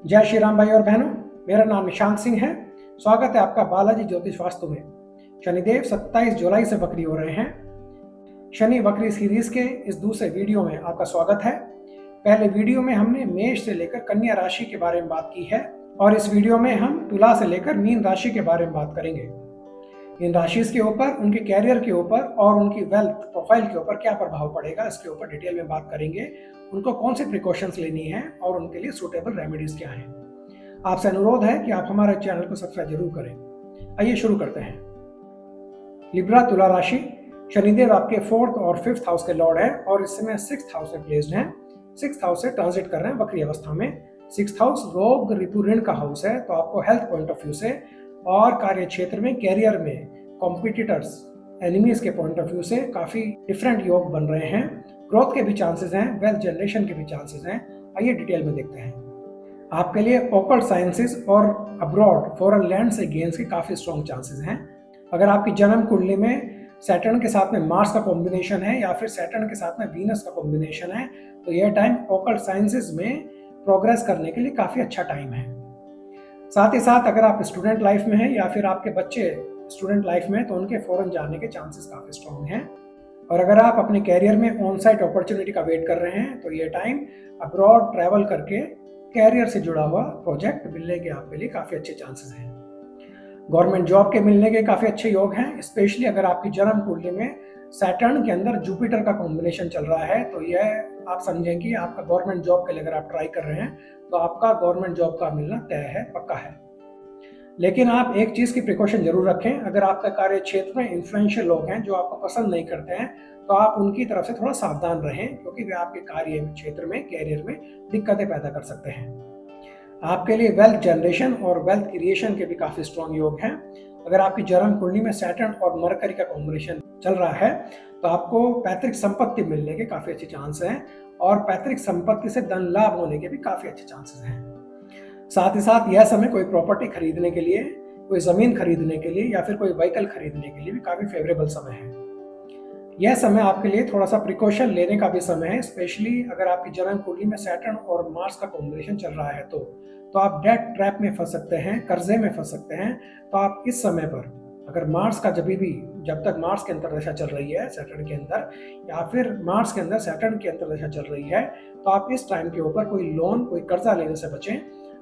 जय श्री राम भाई और बहनों, मेरा नाम निशांत सिंह है। स्वागत है आपका बालाजी ज्योतिष वास्तु में। शनिदेव 27 जुलाई से वक्री हो रहे हैं। शनि वक्री सीरीज के इस दूसरे वीडियो में आपका स्वागत है। पहले वीडियो में हमने मेष से लेकर कन्या राशि के बारे में बात की है और इस वीडियो में हम तुला से लेकर मीन राशि के बारे में बात करेंगे। इन राशि के ऊपर, उनके कैरियर के ऊपर और उनकी वेल्थ प्रोफाइल के ऊपर क्या प्रभाव पड़ेगा, इसके ऊपर डिटेल में बात करेंगे। उनको कौन से प्रिकॉशंस लेनी है और उनके लिए सूटेबल रेमेडीज क्या हैं। आपसे अनुरोध है कि आप हमारे चैनल को सब्सक्राइब जरूर करें। आइए शुरू करते हैं। लिब्रा तुला राशि, शनिदेव आपके 4th और 5th हाउस के लॉर्ड हैं और इस समय 6th हाउस में प्लेस्ड हैं। 6th हाउस से ट्रांजिट कर रहे हैं वक्री अवस्था में। 6th हाउस रोग रिपु ऋण का हाउस है, तो आपको हेल्थ पॉइंट ऑफ व्यू से और कार्य क्षेत्र में, कैरियर में, कॉम्पिटिटर्स, एनिमीज के पॉइंट ऑफ व्यू से काफी डिफरेंट योग बन रहे हैं। ग्रोथ के भी चांसेस हैं, वेल्थ जनरेशन के भी चांसेस हैं। आइए डिटेल में देखते हैं। आपके लिए ऑकल्ट साइंसेस और अब्रॉड फॉरेन लैंड से गेन्स के काफी स्ट्रॉन्ग चांसेस हैं। अगर आपकी जन्म कुंडली में सैटर्न के साथ में मार्स का कॉम्बिनेशन है या फिर सैटर्न के साथ में वीनस का कॉम्बिनेशन है, तो यह टाइम ऑकल्ट साइंसेस में प्रोग्रेस करने के लिए काफी अच्छा टाइम है। साथ ही साथ अगर आप स्टूडेंट लाइफ में हैं या फिर आपके बच्चे स्टूडेंट लाइफ में, तो उनके फॉरेन जाने के चांसेस काफी स्ट्रॉन्ग हैं। और अगर आप अपने कैरियर में ऑन साइट अपॉर्चुनिटी का वेट कर रहे हैं, तो ये टाइम अब्रॉड ट्रैवल करके कैरियर से जुड़ा हुआ प्रोजेक्ट मिलने के आपके लिए काफी अच्छे चांसेस हैं। गवर्नमेंट जॉब के मिलने के काफी अच्छे योग हैं, स्पेशली अगर आपकी जन्म कुंडली में सैटर्न के अंदर जुपिटर का कॉम्बिनेशन चल रहा है, तो यह आप समझें कि आपका गवर्नमेंट जॉब के लिए अगर आप ट्राई कर रहे हैं तो आपका गवर्नमेंट जॉब का मिलना तय है, पक्का है। लेकिन आप एक चीज की प्रिकॉशन जरूर रखें। अगर आपका कार्य क्षेत्र में इन्फ्लुएंशियल लोग हैं जो आपको पसंद नहीं करते हैं, तो आप उनकी तरफ से थोड़ा सावधान रहें, क्योंकि वे आपके कार्य क्षेत्र में, कैरियर में दिक्कतें पैदा कर सकते हैं। आपके लिए वेल्थ जनरेशन और वेल्थ क्रिएशन के भी काफी स्ट्रॉन्ग योग हैं। अगर आपकी जन्म कुंडली में सैटर्न और मरकरी का कॉम्बिनेशन चल रहा है, तो आपको पैतृक संपत्ति मिलने के काफी अच्छे चांस हैं और पैतृक संपत्ति से धन लाभ होने के भी काफी अच्छे चांसेस हैं। साथ ही साथ यह समय कोई प्रॉपर्टी खरीदने के लिए, कोई जमीन खरीदने के लिए या फिर कोई व्हीकल खरीदने के लिए भी काफी फेवरेबल समय है। यह समय आपके लिए थोड़ा सा प्रिकॉशन लेने का भी समय है, स्पेशली अगर आपकी जन्म कुंडली में सैटर्न और मार्स का कॉम्बिनेशन चल रहा है तो आप डेट ट्रैप में फंस सकते हैं, कर्जे में फंस सकते हैं। तो आप इस समय पर अगर मार्स का जब तक मार्स के अंतर्दशा चल रही है सैटर्न के अंदर, या फिर मार्स के अंदर सैटर्न की अंतर्दशा चल रही है, तो आप इस टाइम के ऊपर कोई लोन, कोई कर्जा लेने से बचें।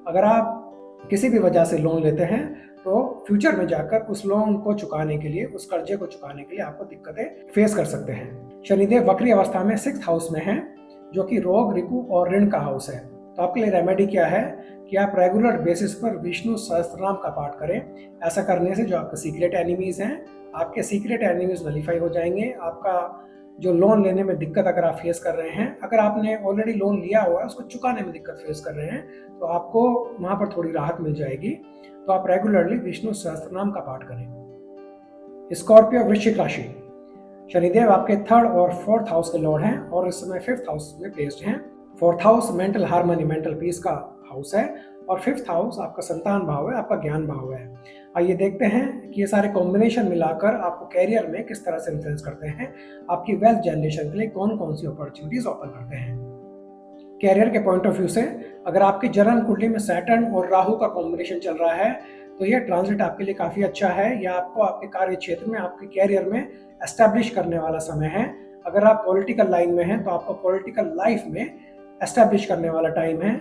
अगर आप किसी भी वजह से लोन लेते हैं, तो फ्यूचर में जाकर उस लोन को चुकाने के लिए, उस कर्जे को चुकाने के लिए आपको दिक्कतें फेस कर सकते हैं। शनिदेव वक्री अवस्था में 6th हाउस में है, जो कि रोग, रिपु और ऋण का हाउस है। तो आपके लिए रेमेडी क्या है कि आप रेगुलर बेसिस पर विष्णु सहस्त्रनाम का पाठ करें। ऐसा करने से जो आपके सीक्रेट एनिमीज हैं, आपके सीक्रेट एनिमीज नलीफाई हो जाएंगे। आपका जो लोन लेने में दिक्कत अगर आप फेस कर रहे हैं, अगर आपने ऑलरेडी लोन लिया हुआ है, उसको चुकाने में दिक्कत फेस कर रहे हैं, तो आपको वहां पर थोड़ी राहत मिल जाएगी। तो आप रेगुलरली विष्णु सहस्त्रनाम का पाठ करें। स्कॉर्पियो वृश्चिक राशि, शनिदेव आपके 3rd और 4th हाउस के लॉर्ड हैं और इस समय 5th हाउस में प्लेस्ड हैं। 4th house mental harmony, mental peace का हाउस है और 5th हाउस आपका संतान भाव है, आपका ज्ञान भाव है। आइए देखते हैं कि ये सारे कॉम्बिनेशन मिलाकर आपको कैरियर में किस तरह से इन्फ्लुएंस करते हैं, आपकी वेल्थ जनरेशन के लिए कौन कौन सी अपॉर्चुनिटीज ओपन करते हैं। कैरियर के पॉइंट ऑफ व्यू से अगर आपकी जन्म कुंडली में सैटर्न और राहु का कॉम्बिनेशन चल रहा है, तो यह ट्रांजिट आपके लिए काफी अच्छा है। यह आपको आपके कार्य क्षेत्र में, आपके कैरियर में एस्टैब्लिश करने वाला समय है। अगर आप पॉलिटिकल लाइन में हैं, तो आपको पॉलिटिकल लाइफ में एस्टैब्लिश करने वाला टाइम है।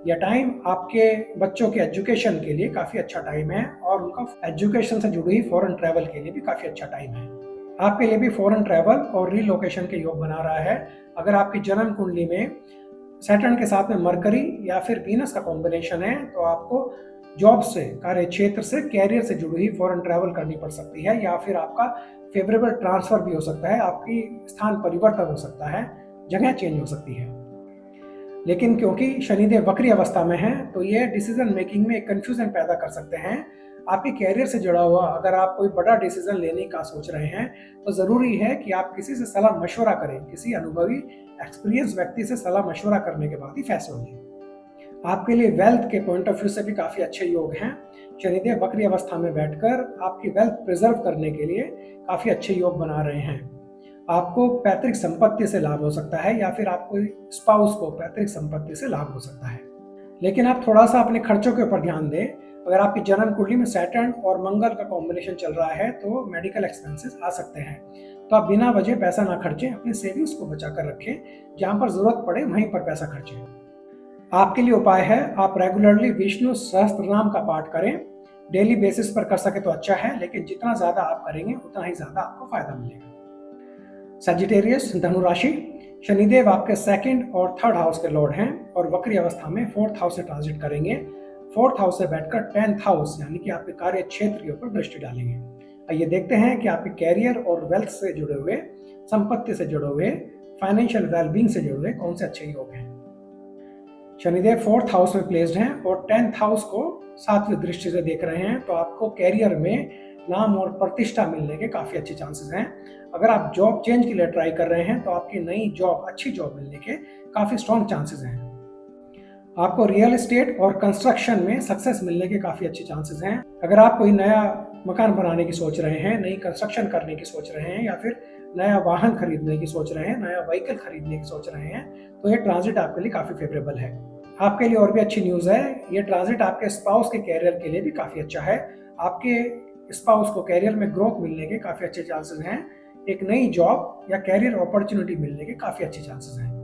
यह टाइम आपके बच्चों के एजुकेशन के लिए काफी अच्छा टाइम है और उनका एजुकेशन से जुड़ी हुई फॉरेन ट्रैवल के लिए भी काफी अच्छा टाइम है। आपके लिए भी फॉरेन ट्रैवल और रीलोकेशन के योग बना रहा है। अगर आपकी जन्म कुंडली में सैटर्न के साथ में मरकरी या फिर वीनस का कॉम्बिनेशन है, तो आपको जॉब से, कार्य क्षेत्र से, कैरियर से जुड़ी हुई फॉरेन ट्रैवल करनी पड़ सकती है, या फिर आपका फेवरेबल ट्रांसफर भी हो सकता है, आपकी स्थान परिवर्तन हो सकता है, जगह चेंज हो सकती है। लेकिन क्योंकि शनिदेव वक्री अवस्था में है, तो ये डिसीजन मेकिंग में एक कंफ्यूजन पैदा कर सकते हैं। आपके कैरियर से जुड़ा हुआ अगर आप कोई बड़ा डिसीजन लेने का सोच रहे हैं, तो जरूरी है कि आप किसी से सलाह मशवरा करें, किसी अनुभवी एक्सपीरियंस व्यक्ति से सलाह मशवरा करने के बाद ही फैसला लें। आपके लिए वेल्थ के पॉइंट ऑफ व्यू से भी काफी अच्छे योग हैं। शनिदेव वक्री अवस्था में बैठकर आपकी वेल्थ प्रिजर्व करने के लिए काफी अच्छे योग बना रहे हैं। आपको पैतृक संपत्ति से लाभ हो सकता है या फिर आपको स्पाउस को पैतृक संपत्ति से लाभ हो सकता है। लेकिन आप थोड़ा सा अपने खर्चों के ऊपर ध्यान दें। अगर आपकी जन्म कुंडली में सैटर्न और मंगल का कॉम्बिनेशन चल रहा है तो मेडिकल एक्सपेंसेस आ सकते हैं। तो आप बिना वजह पैसा ना खर्चें, अपनी सेविंग्स को बचा कर रखें, जहां पर जरूरत पड़े वहीं पर पैसा खर्चें। आपके लिए उपाय है, आप रेगुलरली विष्णु सहस्त्र नाम का पाठ करें। डेली बेसिस पर कर सके तो अच्छा है, लेकिन जितना ज्यादा आप करेंगे उतना ही ज्यादा आपको फायदा मिलेगा। सजिटेरियस, धनु राशि, शनिदेव आपके सेकंड और थर्ड हाउस के लॉर्ड हैं और वक्री अवस्था में फोर्थ हाउस से ट्रांजिट करेंगे। फोर्थ हाउस से बैठकर 10th हाउस यानी कि आपके कार्य क्षेत्र के ऊपर दृष्टि डालेंगे। आइए देखते हैं कि आपके कैरियर और वेल्थ से जुड़े हुए, संपत्ति से जुड़े हुए, फाइनेंशियल वेलबींग से जुड़े हुए कौन से अच्छे योग हैं। शनिदेव फोर्थ हाउस में प्लेस्ड हैं और 10th हाउस को 7वीं दृष्टि से देख रहे हैं, तो आपको कैरियर में नाम और प्रतिष्ठा मिलने के काफी अच्छे चांसेस हैं। अगर आप जॉब चेंज के लिए ट्राई कर रहे हैं तो आपकी नई जॉब, अच्छी जॉब मिलने के काफी स्ट्रॉन्ग चांसेस हैं। आपको रियल एस्टेट और कंस्ट्रक्शन में सक्सेस मिलने के काफी अच्छे चांसेस हैं। अगर आप कोई नया मकान बनाने की सोच रहे हैं, नई कंस्ट्रक्शन करने की सोच रहे हैं, या फिर नया वाहन खरीदने की सोच रहे हैं, नया व्हीकल खरीदने की सोच रहे हैं, तो ये ट्रांजिट आपके लिए काफी फेवरेबल है। आपके लिए और भी अच्छी न्यूज है, ये ट्रांजिट आपके स्पाउस के कैरियर के लिए भी काफी अच्छा है। आपके स्पाउस को कैरियर में ग्रोथ मिलने के काफी अच्छे चांसेस हैं। एक नई जॉब या कैरियर अपॉर्चुनिटी मिलने के काफी अच्छे चांसेस हैं।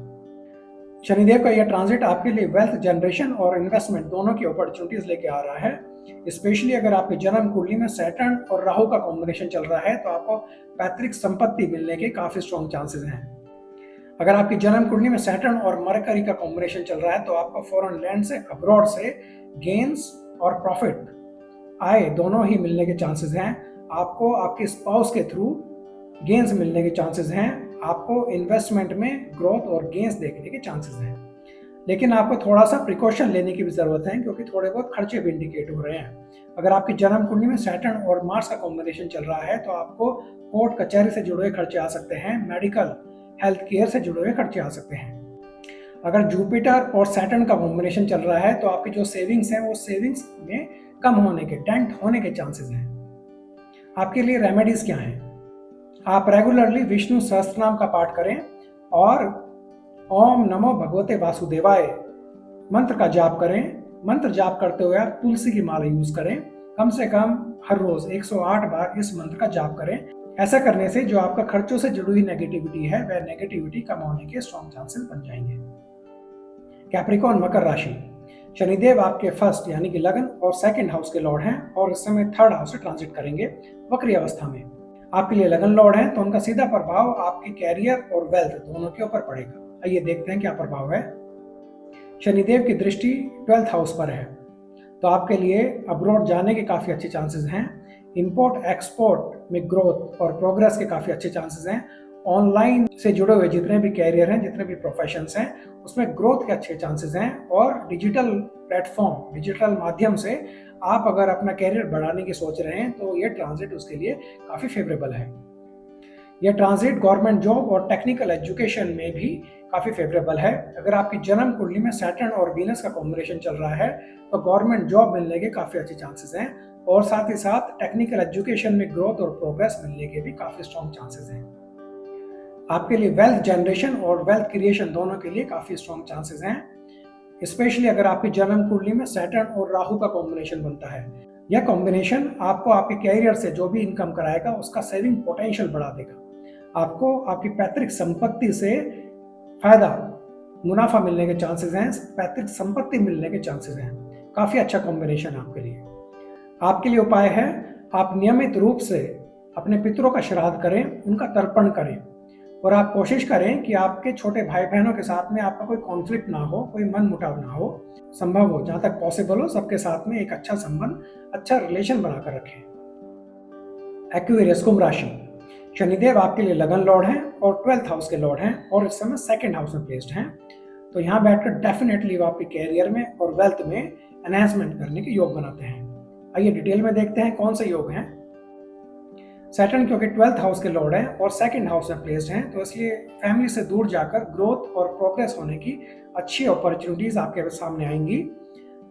शनिदेव का यह ट्रांजिट आपके लिए वेल्थ जनरेशन और इन्वेस्टमेंट दोनों की अपॉर्चुनिटीज लेके आ रहा है। स्पेशली अगर आपके जन्म कुंडली में सैटर्न और राहु का कॉम्बिनेशन चल रहा है तो आपको पैतृक संपत्ति मिलने के काफी स्ट्रॉन्ग चांसेस हैं। अगर आपकी जन्म कुंडली में सैटर्न और मरकरी का कॉम्बिनेशन चल रहा है तो आपको फॉरेन लैंड से, अब्रॉड से गेन्स और प्रॉफिट, आय दोनों ही मिलने के चांसेस हैं। आपको आपके स्पाउस के थ्रू गेन्स मिलने के चांसेस हैं। आपको इन्वेस्टमेंट में ग्रोथ और गेन्स देखने के चांसेस हैं। लेकिन आपको थोड़ा सा प्रिकॉशन लेने की भी जरूरत है, क्योंकि थोड़े बहुत खर्चे भी इंडिकेट हो रहे हैं। अगर आपकी जन्म कुंडली में सैटर्न और मार्स का कॉम्बिनेशन चल रहा है तो आपको कोर्ट कचहरी से जुड़े हुए खर्चे आ सकते हैं, मेडिकल हेल्थ केयर से जुड़े हुए खर्चे आ सकते हैं। अगर जुपिटर और सैटर्न का कॉम्बिनेशन चल रहा है तो आपकी जो सेविंग्स हैं वो सेविंग्स में कम होने के, डेंट होने के चांसेस हैं। आपके लिए रेमेडीज क्या हैं? आप रेगुलरली विष्णु सहस्त्रनाम का पाठ करें और ओम नमो भगवते वासुदेवाय मंत्र का जाप करें। मंत्र जाप करते हुए आप तुलसी की माला यूज करें। कम से कम हर रोज 108 बार इस मंत्र का जाप करें। ऐसा करने से जो आपका खर्चों से जुड़ी हुई नेगेटिविटी है वह नेगेटिविटी कम होने के स्ट्रॉन्ग चांसेस बन जाएंगे। कैप्रिकॉर्न, मकर राशि, शनिदेव आपके फर्स्ट यानी कि लगन और सेकंड हाउस के लॉर्ड हैं और इस समय थर्ड हाउस से ट्रांजिट करेंगे वक्री अवस्था में। आपके लिए लगन लॉर्ड हैं तो उनका सीधा प्रभाव आपके कैरियर और वेल्थ दोनों के ऊपर पड़ेगा। आइए देखते हैं क्या प्रभाव है। शनिदेव की दृष्टि 12th हाउस पर है, तो आपके लिए अब्रॉड जाने के काफी अच्छे चांसेस हैं। इंपोर्ट एक्सपोर्ट में ग्रोथ और प्रोग्रेस के काफी अच्छे चांसेस हैं। ऑनलाइन से जुड़े हुए जितने भी कैरियर हैं, जितने भी प्रोफेशंस हैं, उसमें ग्रोथ के अच्छे चांसेस हैं। और डिजिटल प्लेटफॉर्म, डिजिटल माध्यम से आप अगर अपना कैरियर बढ़ाने की सोच रहे हैं तो ये ट्रांजिट उसके लिए काफी फेवरेबल है। यह ट्रांजिट गवर्नमेंट जॉब और टेक्निकल एजुकेशन में भी काफी फेवरेबल है। अगर आपकी जन्म कुंडली में सैटर्न और वीनस का कॉम्बिनेशन चल रहा है तो गवर्नमेंट जॉब मिलने के काफी अच्छे चांसेस हैं और साथ ही साथ टेक्निकल एजुकेशन में ग्रोथ और प्रोग्रेस मिलने के भी काफी स्ट्रॉन्ग चांसेस हैं। आपके लिए वेल्थ जनरेशन और वेल्थ क्रिएशन दोनों के लिए काफी स्ट्रॉन्ग चांसेस हैं। स्पेशली अगर आपकी जन्म कुंडली में सैटर्न और राहु का कॉम्बिनेशन बनता है। यह कॉम्बिनेशन आपको आपके कैरियर से जो भी इनकम कराएगा उसका सेविंग पोटेंशियल बढ़ा देगा। आपको आपकी पैतृक संपत्ति से फायदा, मुनाफा मिलने के चांसेस हैं, पैतृक संपत्ति मिलने के चांसेस हैं। काफी अच्छा कॉम्बिनेशन आपके लिए। आपके लिए उपाय है, आप नियमित रूप से अपने पितरों का श्राद्ध करें, उनका तर्पण करें और आप कोशिश करें कि आपके छोटे भाई बहनों के साथ में आपका कोई कॉन्फ्लिक्ट ना हो, कोई मन मुटाव ना हो। संभव हो, जहां तक पॉसिबल हो, सबके साथ में एक अच्छा संबंध, अच्छा रिलेशन बनाकर रखें। एक्वेरियस, कुंभ राशि, शनिदेव आपके लिए लगन लॉर्ड हैं और 12th हाउस के लॉर्ड हैं और इस समय सेकंड हाउस में प्लेस्ड हैं। तो यहाँ बैठकर डेफिनेटली वो आपके कैरियर में और वेल्थ में एनहांसमेंट करने के योग बनाते हैं। आइए डिटेल में देखते हैं कौन से योग हैं। सैटर्न क्योंकि 12th हाउस के लॉर्ड हैं और सेकंड हाउस में प्लेस्ड हैं, तो इसलिए फैमिली से दूर जाकर ग्रोथ और प्रोग्रेस होने की अच्छी अपॉर्चुनिटीज आपके सामने आएंगी।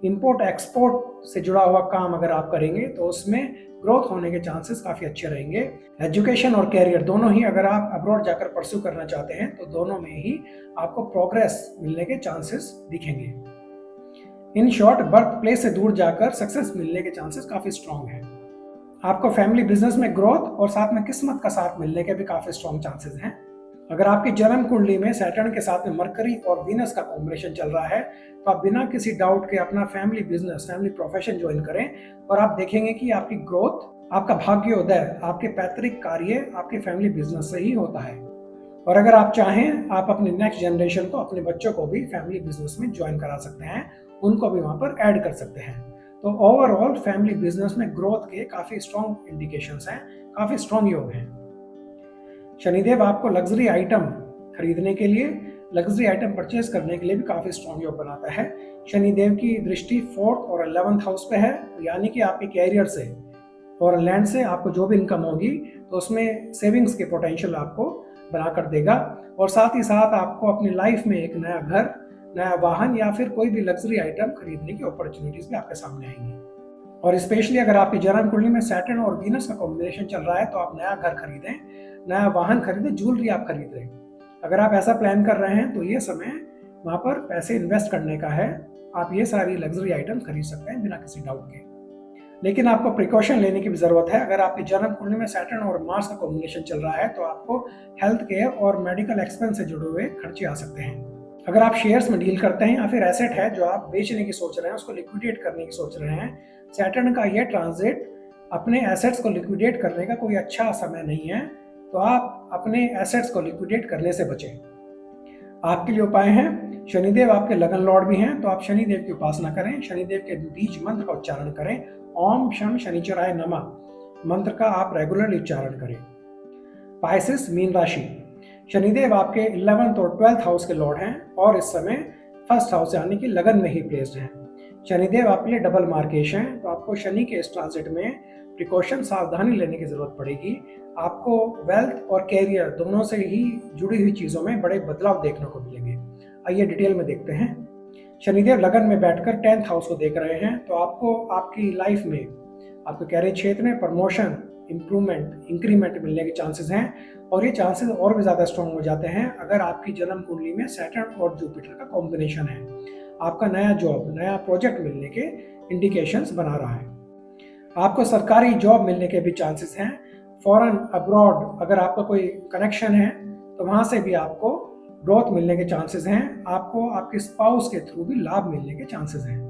इंपोर्ट एक्सपोर्ट से जुड़ा हुआ काम अगर आप करेंगे तो उसमें ग्रोथ होने के चांसेस काफी अच्छे रहेंगे। एजुकेशन और कैरियर दोनों ही अगर आप अब्रॉड जाकर परस्यू करना चाहते हैं तो दोनों में ही आपको प्रोग्रेस मिलने के चांसेस दिखेंगे। इन शॉर्ट, बर्थ प्लेस से दूर जाकर सक्सेस मिलने के चांसेस काफ़ी स्ट्रांग हैं। आपको फैमिली बिजनेस में ग्रोथ और साथ में किस्मत का साथ मिलने के भी काफ़ी स्ट्रांग चांसेस हैं। अगर आपकी जन्म कुंडली में सैटर्न के साथ में मरकरी और वीनस का कॉम्बिनेशन चल रहा है तो आप बिना किसी डाउट के अपना family business, family profession join करें और आप देखेंगे कि आपकी ग्रोथ, आपका भाग्योदय, आपके पैतृक कार्य आपके फैमिली बिजनेस से ही होता है। और अगर आप चाहें, आप अपने नेक्स्ट जनरेशन को, अपने बच्चों को भी फैमिली बिजनेस में ज्वाइन करा सकते हैं, उनको भी वहां पर ऐड कर सकते हैं। तो ओवरऑल फैमिली बिजनेस में ग्रोथ के काफी स्ट्रॉन्ग इंडिकेशंस हैं, काफी स्ट्रॉन्ग योग हैं। शनिदेव आपको लग्जरी आइटम खरीदने के लिए, लग्जरी आइटम परचेज करने के लिए भी काफी स्ट्रॉन्ग योग बनाता है। शनिदेव की दृष्टि 4th और 11th हाउस पे है, यानी कि आपके कैरियर से और लैंड से आपको जो भी इनकम होगी तो उसमें सेविंग्स के पोटेंशियल आपको बनाकर देगा। और साथ ही साथ आपको अपनी लाइफ में एक नया घर, नया वाहन या फिर कोई भी लग्जरी आइटम खरीदने की अपॉर्चुनिटीज भी आपके सामने आएंगी। और स्पेशली अगर आपकी जन्म कुंडली में सैटर्न और वीनस का कॉम्बिनेशन चल रहा है तो आप नया घर खरीदें, नया वाहन खरीदें, ज्वेलरी आप खरीद रहे हैं। अगर आप ऐसा प्लान कर रहे हैं तो ये समय वहाँ पर पैसे इन्वेस्ट करने का है। आप ये सारी लग्जरी आइटम खरीद सकते हैं बिना किसी डाउट के। लेकिन आपको प्रिकॉशन लेने की भी जरूरत है। अगर आपकी जन्म कुंडली में सैटर्न और मार्स का कॉम्बिनेशन चल रहा है तो आपको हेल्थ केयर और मेडिकल एक्सपेंस से जुड़े हुए खर्चे आ सकते हैं। अगर आप शेयर्स में डील करते हैं या फिर एसेट है जो आप बेचने की सोच रहे हैं, उसको लिक्विडेट करने की सोच रहे हैं, सैटर्न का यह ट्रांजिट अपने एसेट्स को लिक्विडेट करने का कोई अच्छा समय नहीं है, तो आप अपने एसेट्स को लिक्विडेट करने से बचें। आपके लिए उपाय हैं, शनिदेव आपके लगन लॉर्ड भी हैं तो आप शनिदेव की उपासना करें, शनिदेव के बीज मंत्र का उच्चारण करें। ओम शम शनिचराय नमः मंत्र का आप रेगुलरली उच्चारण करें। पाइसेस, मीन राशि, शनिदेव आपके 11th और 12th हाउस के लॉर्ड हैं और इस समय 1st हाउस यानी कि लगन में ही प्लेस्ड हैं। शनिदेव आपके लिए डबल मार्केश हैं, तो आपको शनि के इस ट्रांजिट में प्रिकॉशन, सावधानी लेने की जरूरत पड़ेगी। आपको वेल्थ और कैरियर दोनों से ही जुड़ी हुई चीजों में बड़े बदलाव देखने को मिलेंगे। आइए डिटेल में देखते हैं। शनिदेव लगन में बैठकर 10th हाउस को देख रहे हैं, तो आपको आपकी लाइफ में, आपके कैरियर क्षेत्र में प्रमोशन, इंप्रूवमेंट, इंक्रीमेंट मिलने के चांसेस हैं। और ये चांसेस और भी ज़्यादा स्ट्रॉन्ग हो जाते हैं अगर आपकी जन्म कुंडली में सैटर्न और जुपिटर का कॉम्बिनेशन है। आपका नया जॉब, नया प्रोजेक्ट मिलने के इंडिकेशंस बना रहा है। आपको सरकारी जॉब मिलने के भी चांसेस हैं। फॉरेन, अब्रॉड अगर आपका कोई कनेक्शन है तो वहाँ से भी आपको ग्रोथ मिलने के चांसेस हैं। आपको आपके स्पाउस के थ्रू भी लाभ मिलने के चांसेस हैं।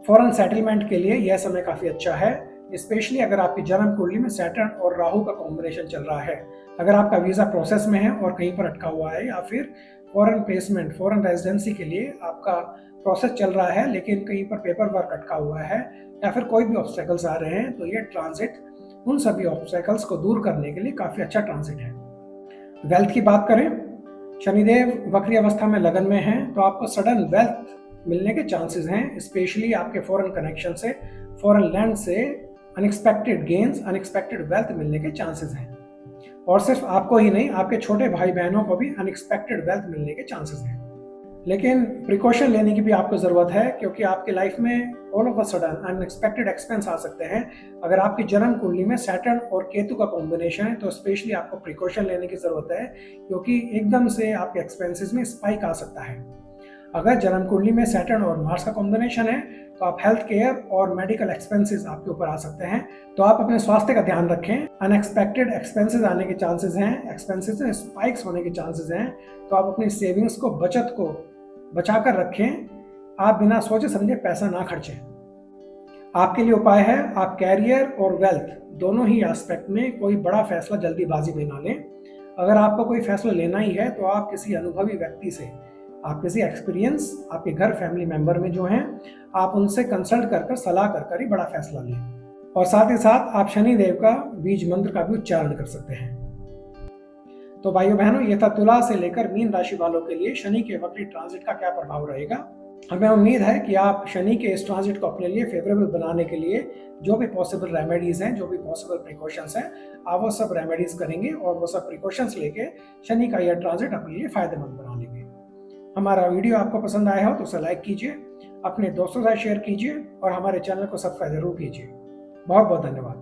फॉरेन सेटलमेंट के लिए यह समय काफ़ी अच्छा है, स्पेशली अगर आपकी जन्म कुंडली में सैटर्न और राहु का कॉम्बिनेशन चल रहा है। अगर आपका वीज़ा प्रोसेस में है और कहीं पर अटका हुआ है, या फिर फॉरेन प्लेसमेंट, फॉरेन रेजिडेंसी के लिए आपका प्रोसेस चल रहा है लेकिन कहीं पर पेपर वर्क अटका हुआ है, या फिर कोई भी ऑब्स्टेकल्स आ रहे हैं, तो ये ट्रांजिट उन सभी ऑब्स्टेकल्स को दूर करने के लिए काफ़ी अच्छा ट्रांजिट है। वेल्थ की बात करें, शनिदेव वक्री अवस्था में लगन में हैं, तो आपको सडन वेल्थ मिलने के चांसेस हैं, स्पेशली आपके फॉरेन कनेक्शन से, फॉरेन लैंड से अनएक्सपेक्टेड गेन्स, अनएक्सपेक्टेड वेल्थ मिलने के चांसेस हैं। और सिर्फ आपको ही नहीं, आपके छोटे भाई बहनों को भी अनएक्सपेक्टेड वेल्थ मिलने के चांसेस हैं। लेकिन प्रिकॉशन लेने की भी आपको ज़रूरत है, क्योंकि आपकी लाइफ में all of a sudden unexpected expense आ सकते हैं। अगर आपकी जन्म कुंडली में सैटर्न और केतु का कॉम्बिनेशन है तो स्पेशली आपको प्रिकॉशन लेने की ज़रूरत है, क्योंकि एकदम से आपके एक्सपेंसेस में स्पाइक आ सकता है। अगर जन्म कुंडली में सैटर्न और मार्स का कॉम्बिनेशन है तो आप हेल्थ केयर और मेडिकल एक्सपेंसेस आपके ऊपर आ सकते हैं, तो आप अपने स्वास्थ्य का ध्यान रखें। अनएक्सपेक्टेड एक्सपेंसेस आने के चांसेस हैं, एक्सपेंसेस में स्पाइक्स होने के चांसेस हैं, तो आप अपनी सेविंग्स को, बचत को बचा कर रखें। आप बिना सोचे समझे पैसा ना खर्चें। आपके लिए उपाय है, आप कैरियर और वेल्थ दोनों ही एस्पेक्ट में कोई बड़ा फैसला जल्दीबाजी में ना लें। अगर आपको कोई फैसला लेना ही है तो आप किसी अनुभवी व्यक्ति से, आप किसी एक्सपीरियंस, आपके घर फैमिली मेंबर में जो हैं, आप उनसे कंसल्ट कर सलाह कर ही बड़ा फैसला लें। और साथ ही साथ आप शनि देव का बीज मंत्र का भी उच्चारण कर सकते हैं। तो भाइयों बहनों, ये था तुला से लेकर मीन राशि वालों के लिए शनि के वक्री ट्रांजिट का क्या प्रभाव रहेगा। हमें उम्मीद है कि आप शनि के इस ट्रांजिट को अपने लिए फेवरेबल बनाने के लिए जो भी पॉसिबल रेमेडीज हैं, जो भी पॉसिबल प्रिकॉशंस हैं, आप वो सब रेमेडीज करेंगे और वो सब प्रिकॉशंस लेके शनि का यह ट्रांजिट अपने लिए फायदेमंद बना लेंगे। हमारा वीडियो आपको पसंद आया हो तो उसे लाइक कीजिए, अपने दोस्तों से शेयर कीजिए और हमारे चैनल को सब्सक्राइब जरूर कीजिए। बहुत बहुत धन्यवाद।